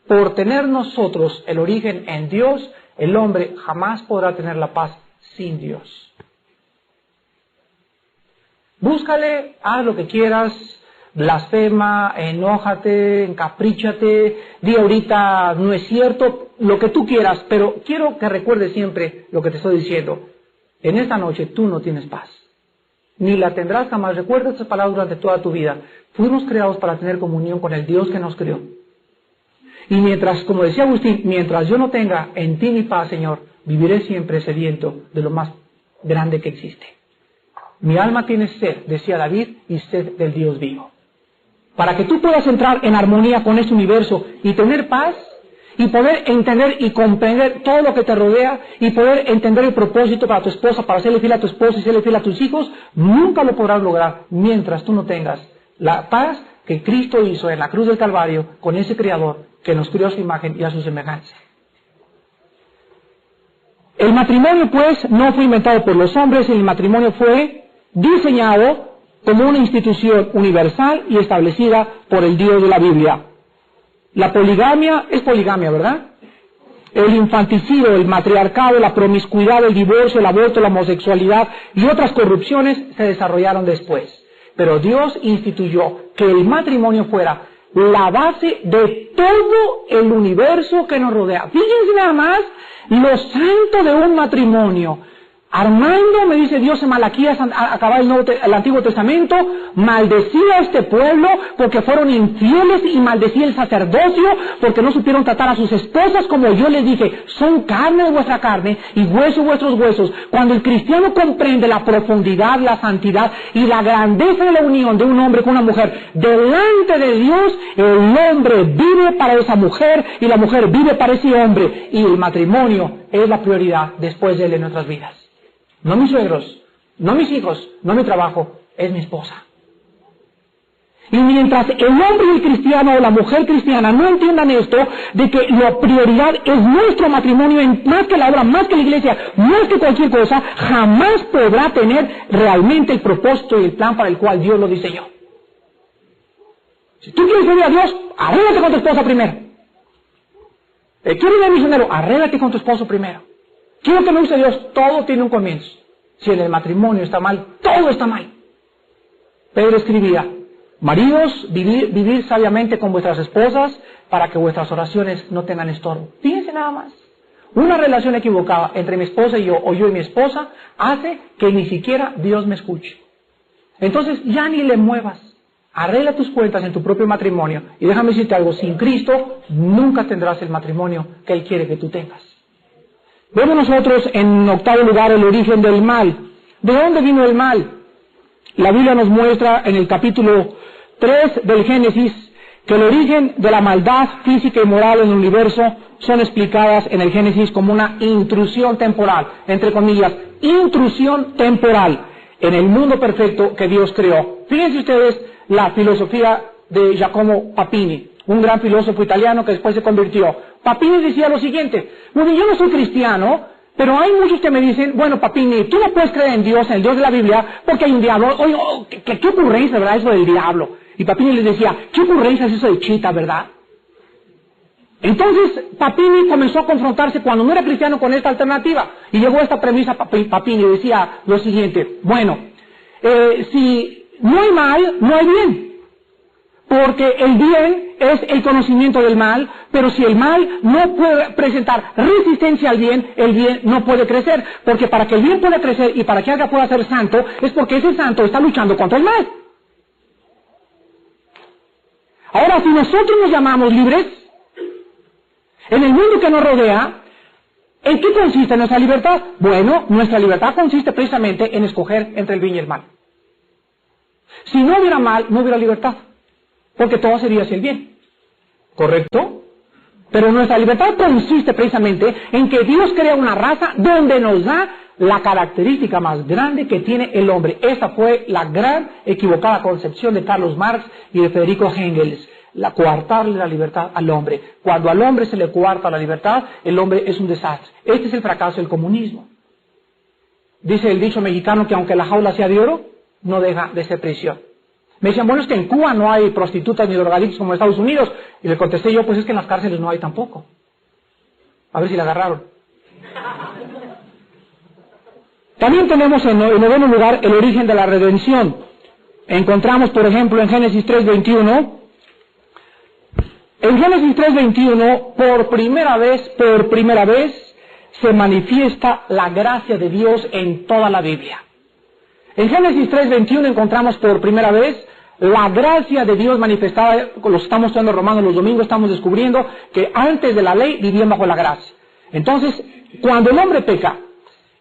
Por tener nosotros el origen en Dios, el hombre jamás podrá tener la paz sin Dios. Búscale, haz lo que quieras, blasfema, enójate, encapríchate, di ahorita no es cierto, lo que tú quieras, pero quiero que recuerdes siempre lo que te estoy diciendo. En esta noche tú no tienes paz, ni la tendrás jamás. Recuerda estas palabras durante toda tu vida. Fuimos creados para tener comunión con el Dios que nos creó. Y mientras, como decía Agustín, mientras yo no tenga en ti mi paz, Señor, viviré siempre sediento de lo más grande que existe. Mi alma tiene sed, decía David, y sed del Dios vivo. Para que tú puedas entrar en armonía con este universo y tener paz, y poder entender y comprender todo lo que te rodea, y poder entender el propósito para tu esposa, para serle fiel a tu esposa y serle fiel a tus hijos, nunca lo podrás lograr mientras tú no tengas la paz que Cristo hizo en la cruz del Calvario con ese Creador que nos crió a su imagen y a su semejanza. El matrimonio, pues, no fue inventado por los hombres, el matrimonio fue diseñado como una institución universal y establecida por el Dios de la Biblia. La poligamia es poligamia, ¿verdad? El infanticidio, el matriarcado, la promiscuidad, el divorcio, el aborto, la homosexualidad y otras corrupciones se desarrollaron después. Pero Dios instituyó que el matrimonio fuera la base de todo el universo que nos rodea. Fíjense nada más lo santo de un matrimonio. Armando, me dice Dios en Malaquías, acabar el Antiguo Testamento, maldecía a este pueblo porque fueron infieles y maldecía el sacerdocio porque no supieron tratar a sus esposas como yo les dije, son carne de vuestra carne y hueso de vuestros huesos. Cuando el cristiano comprende la profundidad, la santidad y la grandeza de la unión de un hombre con una mujer delante de Dios, el hombre vive para esa mujer y la mujer vive para ese hombre, y el matrimonio es la prioridad después de él en nuestras vidas. No mis suegros, no mis hijos, no mi trabajo, es mi esposa. Y mientras el hombre y el cristiano o la mujer cristiana no entiendan esto, de que la prioridad es nuestro matrimonio, más que la obra, más que la iglesia, más que cualquier cosa, jamás podrá tener realmente el propósito y el plan para el cual Dios lo diseñó. Si tú quieres servir a Dios, arréglate con tu esposa primero. ¿Quieres ser misionero? Arréglate con tu esposo primero. Quiero que me use Dios, todo tiene un comienzo. Si en el matrimonio está mal, todo está mal. Pedro escribía, maridos, vivir sabiamente con vuestras esposas para que vuestras oraciones no tengan estorbo. Fíjense nada más. Una relación equivocada entre mi esposa y yo, o yo y mi esposa, hace que ni siquiera Dios me escuche. Entonces ya ni le muevas. Arregla tus cuentas en tu propio matrimonio. Y déjame decirte algo, sin Cristo nunca tendrás el matrimonio que Él quiere que tú tengas. Vemos nosotros en octavo lugar el origen del mal. ¿De dónde vino el mal? La Biblia nos muestra en el capítulo 3 del Génesis que el origen de la maldad física y moral en el universo son explicadas en el Génesis como una intrusión temporal, entre comillas, intrusión temporal en el mundo perfecto que Dios creó. Fíjense ustedes la filosofía de Giacomo Papini, un gran filósofo italiano que después se convirtió. Papini decía lo siguiente, bueno, yo no soy cristiano, pero hay muchos que me dicen, bueno, Papini, tú no puedes creer en Dios, en el Dios de la Biblia, porque hay un diablo. Oye, ¿qué ocurrencia, verdad, eso del diablo? Y Papini les decía, ¿qué ocurrencia es eso de Chita, verdad? Entonces, Papini comenzó a confrontarse cuando no era cristiano con esta alternativa, y llegó a esta premisa. Papini decía lo siguiente, bueno, si no hay mal, no hay bien. Porque el bien es el conocimiento del mal, pero si el mal no puede presentar resistencia al bien, el bien no puede crecer. Porque para que el bien pueda crecer y para que alguien pueda ser santo, es porque ese santo está luchando contra el mal. Ahora, si nosotros nos llamamos libres, en el mundo que nos rodea, ¿en qué consiste nuestra libertad? Bueno, nuestra libertad consiste precisamente en escoger entre el bien y el mal. Si no hubiera mal, no hubiera libertad. Porque todo sería hacia el bien. ¿Correcto? Pero nuestra libertad consiste precisamente en que Dios crea una raza donde nos da la característica más grande que tiene el hombre. Esta fue la gran equivocada concepción de Carlos Marx y de Federico Engels. Coartarle la libertad al hombre. Cuando al hombre se le coarta la libertad, el hombre es un desastre. Este es el fracaso del comunismo. Dice el dicho mexicano que aunque la jaula sea de oro, no deja de ser prisión. Me decían, bueno, es que en Cuba no hay prostitutas ni drogadictos como en Estados Unidos. Y le contesté yo, pues es que en las cárceles no hay tampoco. A ver si la agarraron. También tenemos en noveno lugar el origen de la redención. Encontramos, por ejemplo, en Génesis 3:21. En Génesis 3:21, por primera vez, se manifiesta la gracia de Dios en toda la Biblia. En Génesis 3:21 encontramos por primera vez la gracia de Dios manifestada. Los estamos estudiando Romanos los domingos, estamos descubriendo que antes de la ley vivían bajo la gracia. Entonces, cuando el hombre peca,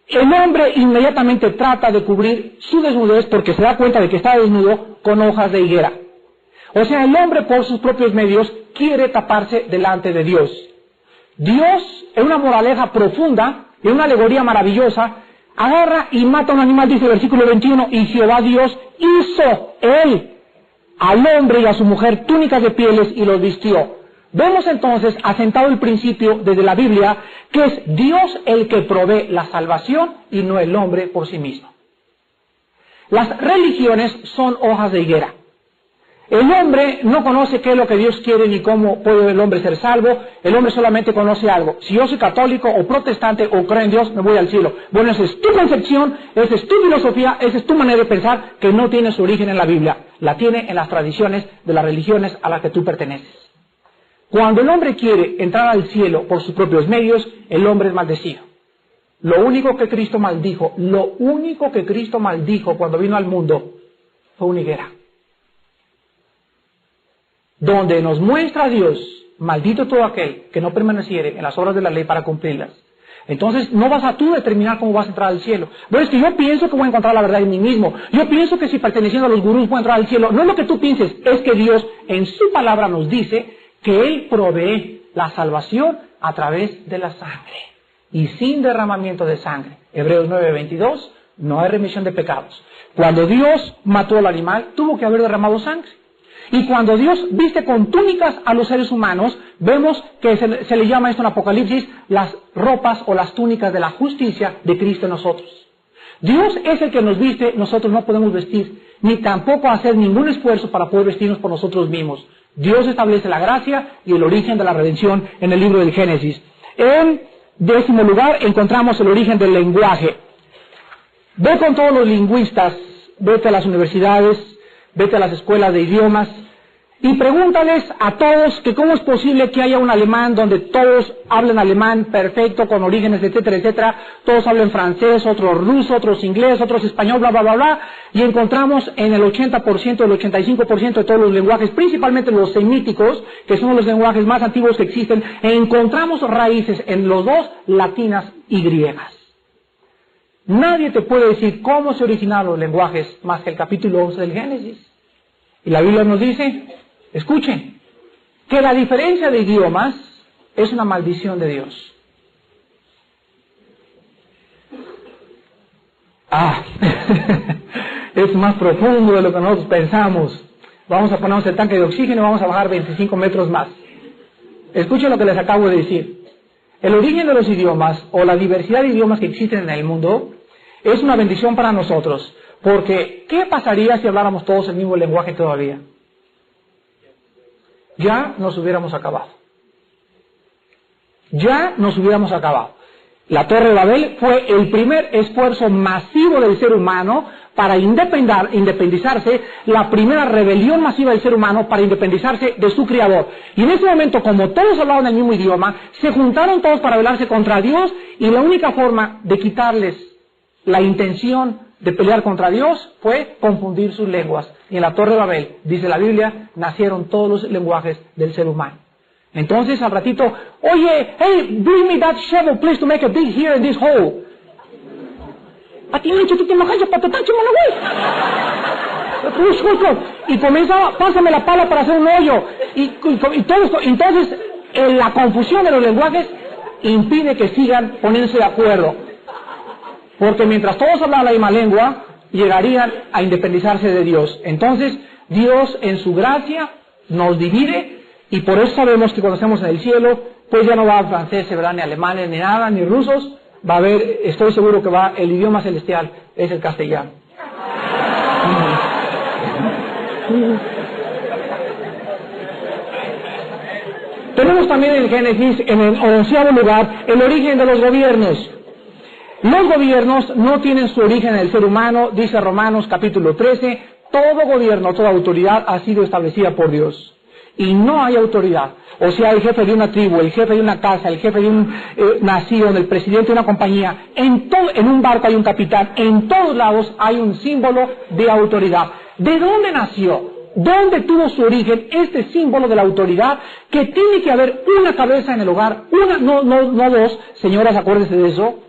el hombre inmediatamente trata de cubrir su desnudez porque se da cuenta de que está desnudo con hojas de higuera. O sea, el hombre por sus propios medios quiere taparse delante de Dios. Dios, en una moraleja profunda, en una alegoría maravillosa, agarra y mata a un animal, dice el versículo 21, y Jehová Dios hizo él al hombre y a su mujer túnicas de pieles y los vistió. Vemos entonces, asentado el principio desde la Biblia, que es Dios el que provee la salvación y no el hombre por sí mismo. Las religiones son hojas de higuera. El hombre no conoce qué es lo que Dios quiere ni cómo puede el hombre ser salvo. El hombre solamente conoce algo. Si yo soy católico o protestante o creo en Dios, me voy al cielo. Bueno, esa es tu concepción, esa es tu filosofía, esa es tu manera de pensar que no tiene su origen en la Biblia. La tiene en las tradiciones de las religiones a las que tú perteneces. Cuando el hombre quiere entrar al cielo por sus propios medios, el hombre es maldecido. Lo único que Cristo maldijo cuando vino al mundo fue una higuera. Donde nos muestra a Dios, maldito todo aquel que no permaneciere en las obras de la ley para cumplirlas. Entonces no vas a tú determinar cómo vas a entrar al cielo. Bueno, es que yo pienso que voy a encontrar la verdad en mí mismo. Yo pienso que si perteneciendo a los gurús voy a entrar al cielo. No es lo que tú pienses, es que Dios en su palabra nos dice que Él provee la salvación a través de la sangre. Y sin derramamiento de sangre. Hebreos 9:22, no hay remisión de pecados. Cuando Dios mató al animal, tuvo que haber derramado sangre. Y cuando Dios viste con túnicas a los seres humanos, vemos que se le llama esto en Apocalipsis las ropas o las túnicas de la justicia de Cristo en nosotros. Dios es el que nos viste, nosotros no podemos vestir, ni tampoco hacer ningún esfuerzo para poder vestirnos por nosotros mismos. Dios establece la gracia y el origen de la redención en el libro del Génesis. En décimo lugar encontramos el origen del lenguaje. Ve con todos los lingüistas, vete a las universidades, vete a las escuelas de idiomas y pregúntales a todos que cómo es posible que haya un alemán donde todos hablen alemán perfecto, con orígenes, etcétera, etcétera, todos hablen francés, otros ruso, otros inglés, otros español, bla, bla, bla, bla, y encontramos en el 80%, el 85% de todos los lenguajes, principalmente los semíticos, que son los lenguajes más antiguos que existen, encontramos raíces en los dos, latinas y griegas. Nadie te puede decir cómo se originaron los lenguajes más que el capítulo 11 del Génesis. Y la Biblia nos dice, escuchen, que la diferencia de idiomas es una maldición de Dios. Es más profundo de lo que nosotros pensamos. Vamos a ponernos el tanque de oxígeno y vamos a bajar 25 metros más. Escuchen lo que les acabo de decir. El origen de los idiomas o la diversidad de idiomas que existen en el mundo es una bendición para nosotros, porque ¿qué pasaría si habláramos todos el mismo lenguaje todavía? Ya nos hubiéramos acabado. La Torre de Babel fue el primer esfuerzo masivo del ser humano para independizarse, la primera rebelión masiva del ser humano para independizarse de su Creador. Y en ese momento, como todos hablaban el mismo idioma, se juntaron todos para rebelarse contra Dios, y la única forma de quitarles la intención de pelear contra Dios fue confundir sus lenguas. Y en la Torre de Babel, dice la Biblia, nacieron todos los lenguajes del ser humano. Entonces, al ratito, oye, hey, bring me that shovel, please, to make a dig here in this hole. Y comienza, pásame la pala para hacer un hoyo. Y todo esto. Entonces, la confusión de los lenguajes impide que sigan poniéndose de acuerdo. Porque mientras todos hablaban la misma lengua, llegarían a independizarse de Dios. Entonces, Dios en su gracia nos divide, y por eso sabemos que cuando estemos en el cielo, pues ya no va a franceses, ¿verdad? Ni alemanes, ni nada, ni rusos. Va a haber, estoy seguro que el idioma celestial es el castellano. Tenemos también en Génesis, en el 11º lugar, el origen de los gobiernos. Los gobiernos no tienen su origen en el ser humano, dice Romanos capítulo 13, todo gobierno, toda autoridad ha sido establecida por Dios. Y no hay autoridad. O sea, el jefe de una tribu, el jefe de una casa, el jefe de una nación, el presidente de una compañía, en un barco hay un capitán, en todos lados hay un símbolo de autoridad. ¿De dónde nació? ¿Dónde tuvo su origen este símbolo de la autoridad? Que tiene que haber una cabeza en el hogar, no dos, señoras, acuérdense de eso.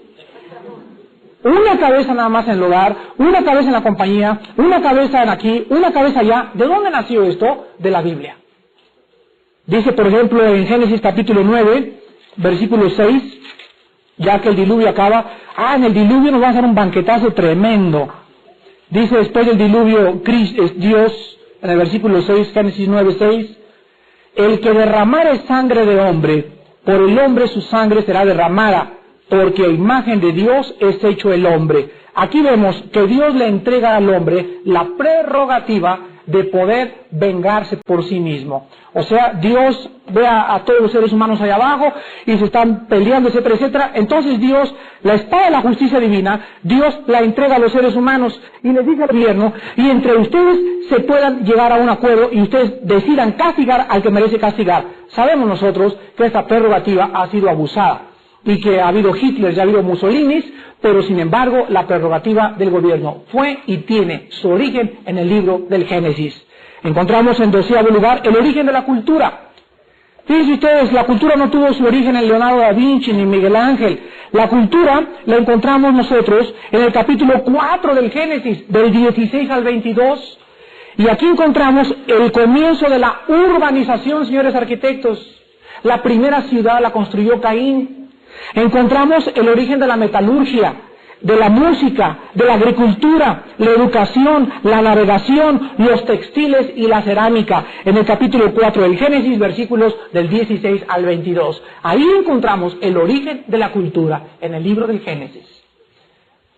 Una cabeza nada más en el hogar, una cabeza en la compañía, una cabeza en aquí, una cabeza allá. ¿De dónde nació esto? De la Biblia. Dice, por ejemplo, en Génesis capítulo 9, versículo 6, ya que el diluvio acaba, en el diluvio nos va a hacer un banquetazo tremendo. Dice después del diluvio, Dios, en el versículo 6, Génesis 9, 6, el que derramare sangre de hombre, por el hombre su sangre será derramada, porque a imagen de Dios es hecho el hombre. Aquí vemos que Dios le entrega al hombre la prerrogativa de poder vengarse por sí mismo. O sea, Dios ve a todos los seres humanos allá abajo y se están peleando, etcétera, etcétera. Entonces Dios, la espada de la justicia divina, Dios la entrega a los seres humanos y les dice al gobierno, y entre ustedes se puedan llegar a un acuerdo y ustedes decidan castigar al que merece castigar. Sabemos nosotros que esta prerrogativa ha sido abusada y que ha habido Hitler, ya ha habido Mussolini, pero sin embargo la prerrogativa del gobierno fue y tiene su origen en el libro del Génesis. Encontramos en 12º lugar el origen de la cultura. Fíjense ustedes, la cultura no tuvo su origen en Leonardo da Vinci ni Miguel Ángel. La cultura la encontramos nosotros en el capítulo 4 del Génesis, del 16 al 22. Y aquí encontramos el comienzo de la urbanización, señores arquitectos. La primera ciudad la construyó Caín. Encontramos el origen de la metalurgia, de la música, de la agricultura, la educación, la navegación, los textiles y la cerámica, en el capítulo 4 del Génesis, versículos del 16 al 22. Ahí encontramos el origen de la cultura, en el libro del Génesis.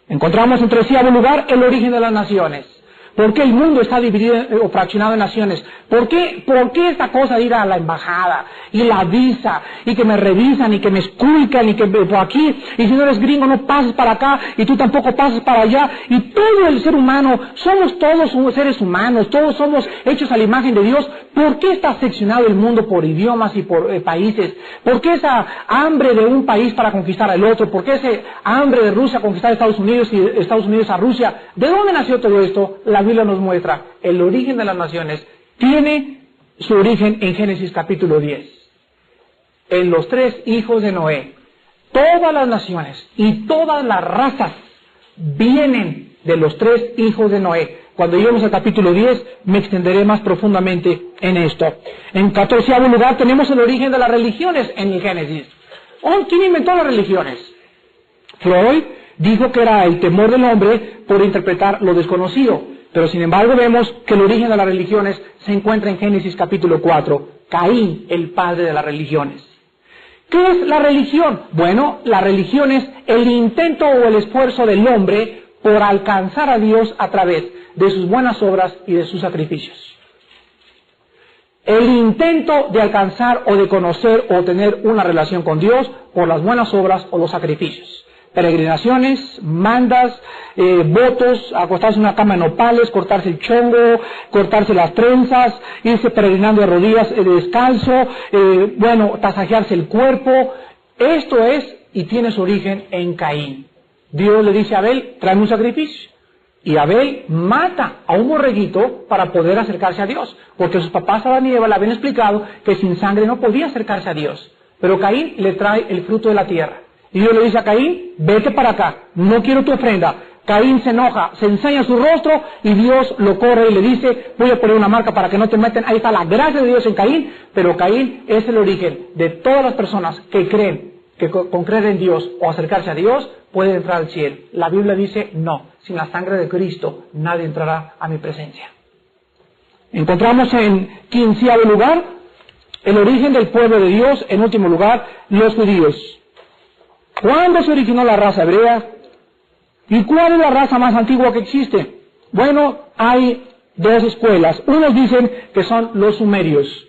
Encontramos en 13º lugar el origen de las naciones. ¿Por qué el mundo está dividido o fraccionado en naciones? ¿Por qué esta cosa de ir a la embajada y la visa y que me revisan y que me esculcan y que por aquí, y si no eres gringo no pases para acá y tú tampoco pases para allá? Y todo el ser humano, somos todos seres humanos, todos somos hechos a la imagen de Dios. ¿Por qué está seccionado el mundo por idiomas y por países? ¿Por qué esa hambre de un país para conquistar al otro? ¿Por qué ese hambre de Rusia a conquistar a Estados Unidos y Estados Unidos a Rusia? ¿De dónde nació todo esto? La Biblia nos muestra el origen de las naciones. Tiene su origen en Génesis capítulo 10. En los 3 hijos de Noé. Todas las naciones y todas las razas vienen de los 3 hijos de Noé. Cuando lleguemos al capítulo 10 me extenderé más profundamente en esto. En 14º lugar tenemos el origen de las religiones en el Génesis. ¿Quién inventó las religiones? Freud dijo que era el temor del hombre por interpretar lo desconocido. Pero sin embargo vemos que el origen de las religiones se encuentra en Génesis capítulo 4. Caín, el padre de las religiones. ¿Qué es la religión? Bueno, la religión es el intento o el esfuerzo del hombre por alcanzar a Dios a través de sus buenas obras y de sus sacrificios. El intento de alcanzar o de conocer o tener una relación con Dios por las buenas obras o los sacrificios. peregrinaciones, mandas, votos, acostarse en una cama de nopales, cortarse el chongo, cortarse las trenzas, irse peregrinando de rodillas descalzo, tasajearse el cuerpo. Esto es y tiene su origen en Caín. Dios le dice a Abel, tráeme un sacrificio. Y Abel mata a un borreguito para poder acercarse a Dios, porque sus papás Adán y Eva le habían explicado que sin sangre no podía acercarse a Dios. Pero Caín le trae el fruto de la tierra. Y Dios le dice a Caín, vete para acá, no quiero tu ofrenda. Caín se enoja, se ensaña su rostro y Dios lo corre y le dice, voy a poner una marca para que no te metan. Ahí está la gracia de Dios en Caín, pero Caín es el origen de todas las personas que creen que con creer en Dios o acercarse a Dios puede entrar al cielo. La Biblia dice, no, sin la sangre de Cristo nadie entrará a mi presencia. Encontramos en 15º lugar el origen del pueblo de Dios, en último lugar, los judíos. ¿Cuándo se originó la raza hebrea? ¿Y cuál es la raza más antigua que existe? Bueno, hay dos escuelas. Unos dicen que son los sumerios,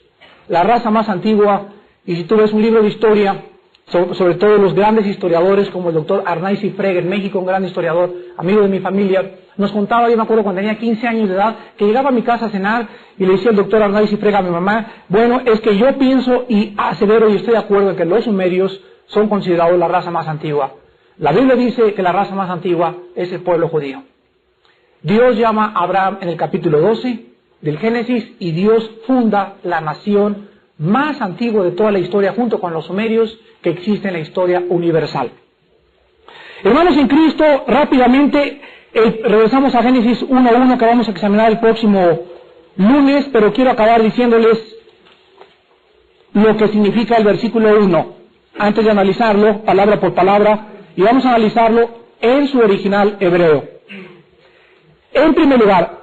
la raza más antigua, y si tú ves un libro de historia, sobre todo los grandes historiadores como el doctor Arnaiz Ifrega en México, un gran historiador, amigo de mi familia, nos contaba, yo me acuerdo cuando tenía 15 años de edad, que llegaba a mi casa a cenar y le decía el doctor Arnaiz Ifrega a mi mamá, bueno, es que yo pienso y asevero y estoy de acuerdo en que los sumerios son considerados la raza más antigua. La Biblia dice que la raza más antigua es el pueblo judío. Dios llama a Abraham en el capítulo 12 del Génesis y Dios funda la nación más antigua de toda la historia junto con los sumerios que existe en la historia universal. Hermanos en Cristo, rápidamente regresamos a Génesis 1:1 que vamos a examinar el próximo lunes, pero quiero acabar diciéndoles lo que significa el versículo 1, antes de analizarlo palabra por palabra, y vamos a analizarlo en su original hebreo. En primer lugar,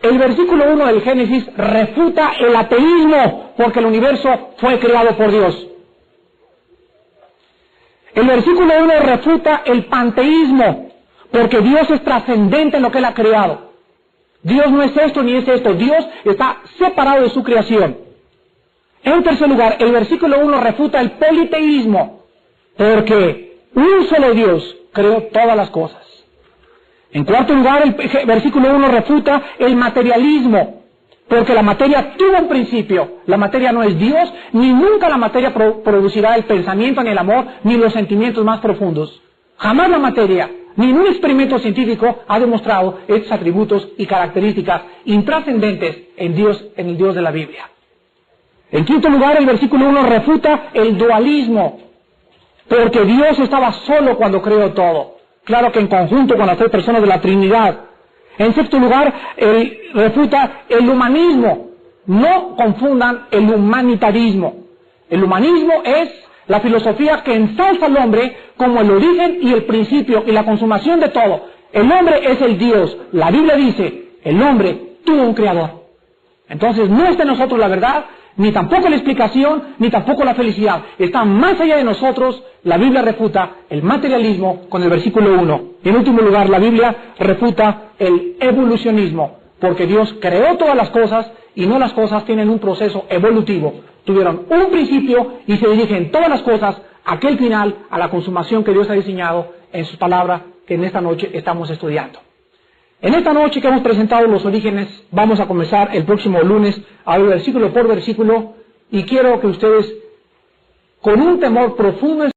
el versículo 1 del Génesis refuta el ateísmo porque el universo fue creado por Dios. El versículo 1 refuta el panteísmo porque Dios es trascendente en lo que Él ha creado. Dios no es esto ni es esto, Dios está separado de su creación. En tercer lugar, el versículo 1 refuta el politeísmo porque un solo Dios creó todas las cosas. En cuarto lugar, el versículo 1 refuta el materialismo, porque la materia tuvo un principio. La materia no es Dios, ni nunca la materia producirá el pensamiento, ni el amor, ni los sentimientos más profundos. Jamás la materia, ni en un experimento científico, ha demostrado estos atributos y características intrascendentes en Dios, en el Dios de la Biblia. En quinto lugar, el versículo 1 refuta el dualismo, porque Dios estaba solo cuando creó todo. Claro que en conjunto con las tres personas de la Trinidad. En sexto lugar, refuta el humanismo. No confundan el humanitarismo. El humanismo es la filosofía que ensalza al hombre como el origen y el principio y la consumación de todo. El hombre es el Dios. La Biblia dice, el hombre tuvo un creador. Entonces no está en nosotros la verdad, ni tampoco la explicación, ni tampoco la felicidad. Está más allá de nosotros. La Biblia refuta el materialismo con el versículo 1. Y en último lugar, la Biblia refuta el evolucionismo, porque Dios creó todas las cosas y no las cosas tienen un proceso evolutivo. Tuvieron un principio y se dirigen todas las cosas a aquel final, a la consumación que Dios ha diseñado en su palabra que en esta noche estamos estudiando. En esta noche que hemos presentado los orígenes, vamos a comenzar el próximo lunes a ver versículo por versículo y quiero que ustedes, con un temor profundo